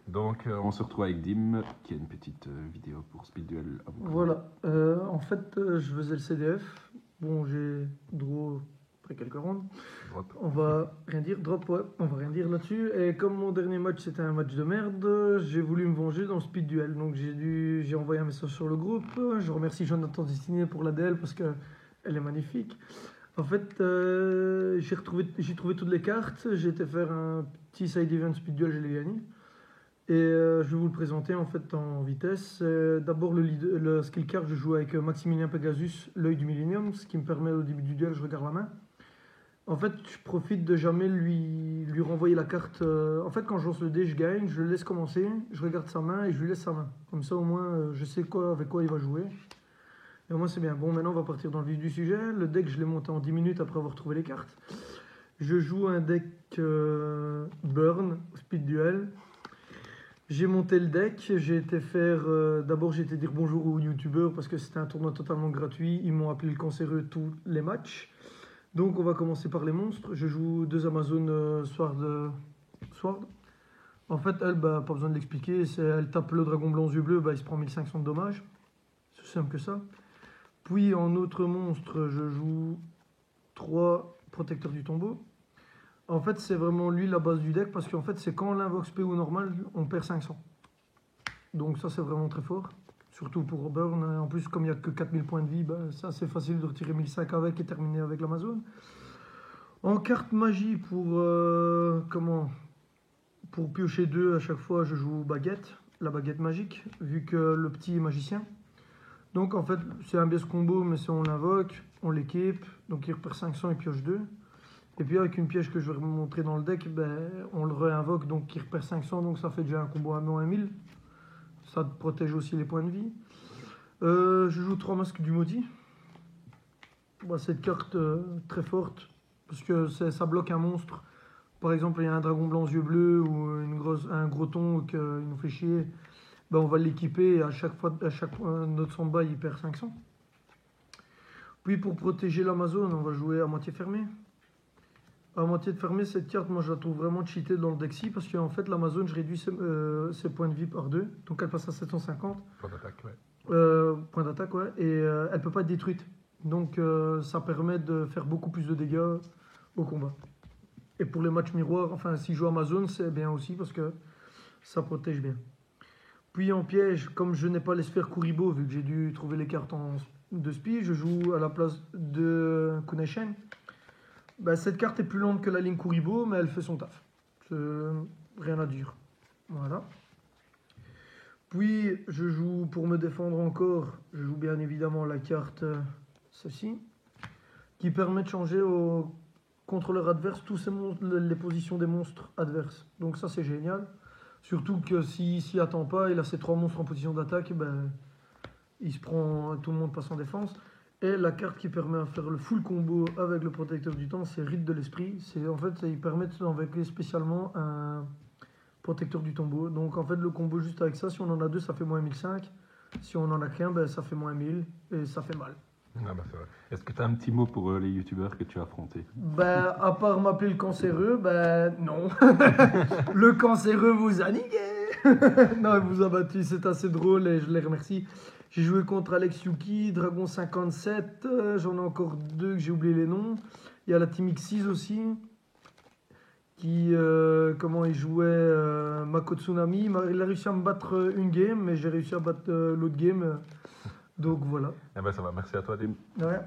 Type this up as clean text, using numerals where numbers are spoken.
Donc, on se retrouve avec Dim, qui a une petite vidéo pour Speed Duel. Voilà. En fait, je faisais le CDF. Bon, j'ai draw après quelques rounds. Drop. On va rien dire. Drop, ouais. On va rien dire là-dessus. Et comme mon dernier match, c'était un match de merde, j'ai voulu me venger dans Speed Duel. Donc, j'ai envoyé un message sur le groupe. Je remercie Jonathan Destiné pour la DL parce qu'elle est magnifique. En fait, j'ai trouvé toutes les cartes. J'ai été faire un petit side event Speed Duel, je l'ai gagné. Et je vais vous le présenter en fait en vitesse. D'abord le skill card, je joue avec Maximilien Pegasus, l'œil du Millennium, ce qui me permet au début du duel, je regarde la main. En fait, je profite de jamais lui renvoyer la carte. En fait, quand je lance le dé, je gagne, je le laisse commencer, je regarde sa main et je lui laisse sa main. Comme ça, au moins, je sais avec quoi il va jouer. Et au moins, c'est bien. Bon, maintenant, on va partir dans le vif du sujet. Le deck, je l'ai monté en 10 minutes après avoir trouvé les cartes. Je joue un deck Burn, Speed Duel. J'ai monté le deck, j'ai été faire. D'abord, j'ai été dire bonjour aux youtubeurs parce que c'était un tournoi totalement gratuit. Ils m'ont appelé le cancéreux tous les matchs. Donc, on va commencer par les monstres. Je joue 2 Amazones Sword. En fait, elle, pas besoin de l'expliquer. Elle tape le dragon blanc aux yeux bleus, il se prend 1500 de dommages. C'est aussi simple que ça. Puis, en autre monstre, je joue 3 protecteurs du tombeau. En fait, c'est vraiment lui la base du deck parce qu'en fait, c'est quand on l'invoque PO normal, on perd 500. Donc ça, c'est vraiment très fort. Surtout pour Burn. En plus, comme il n'y a que 4000 points de vie, ça, c'est facile de retirer 1500 avec et terminer avec l'Amazon. En carte magie, pour piocher 2 à chaque fois, je joue baguette, la baguette magique, vu que le petit est magicien. Donc en fait, c'est un biais combo, mais si on l'invoque, on l'équipe, donc il repère 500 et pioche 2. Et puis avec une piège que je vais vous montrer dans le deck, on le réinvoque, donc il repère 500, donc ça fait déjà un combo à 1000. Ça protège aussi les points de vie. Je joue 3 masques du maudit. Cette carte très forte, parce que ça bloque un monstre. Par exemple, il y a un dragon blanc aux yeux bleus ou un gros ton qui nous fait chier. On va l'équiper et à chaque fois notre samba il perd 500. Puis pour protéger l'Amazon, on va jouer à moitié fermée. À moitié fermée, cette carte, moi je la trouve vraiment cheatée dans le deck-ci parce qu'en fait l'Amazon, je réduis ses points de vie par 2. Donc elle passe à 750. Point d'attaque, ouais. Point d'attaque, ouais. Et elle ne peut pas être détruite. Donc ça permet de faire beaucoup plus de dégâts au combat. Et pour les matchs miroirs, enfin si je joue Amazon, c'est bien aussi parce que ça protège bien. Puis en piège, comme je n'ai pas les sphères Kuribo, vu que j'ai dû trouver les cartes de spi, je joue à la place de Kuneshen. Cette carte est plus lente que la ligne Kuribo, mais elle fait son taf. Rien à dire. Voilà. Puis, je joue, pour me défendre encore, je joue bien évidemment la carte, celle-ci, qui permet de changer au contrôleur adverse tous les positions des monstres adverses. Donc ça, c'est génial. Surtout que s'il s'y attend pas, il a ses 3 monstres en position d'attaque, il se prend, tout le monde passe en défense. Et la carte qui permet de faire le full combo avec le protecteur du temps, c'est Rite de l'Esprit. En fait, il permet d'invoquer spécialement un protecteur du tombeau. Donc en fait, le combo juste avec ça, si on en a 2, ça fait moins 1005. Si on en a qu'un, ça fait moins 1000 et ça fait mal. Ah c'est vrai. Est-ce que tu as un petit mot pour les youtubeurs que tu as affrontés? À part m'appeler le cancéreux, non. Le cancéreux vous a niqué. Non, il vous a battu, c'est assez drôle et je les remercie. J'ai joué contre Alex Yuki, Dragon 57, j'en ai encore 2 que j'ai oublié les noms. Il y a la Team X6 aussi, qui, il jouait Mako Tsunami. Il a réussi à me battre une game, mais j'ai réussi à battre l'autre game. Donc voilà. Ça va, merci à toi, Dim. Ouais.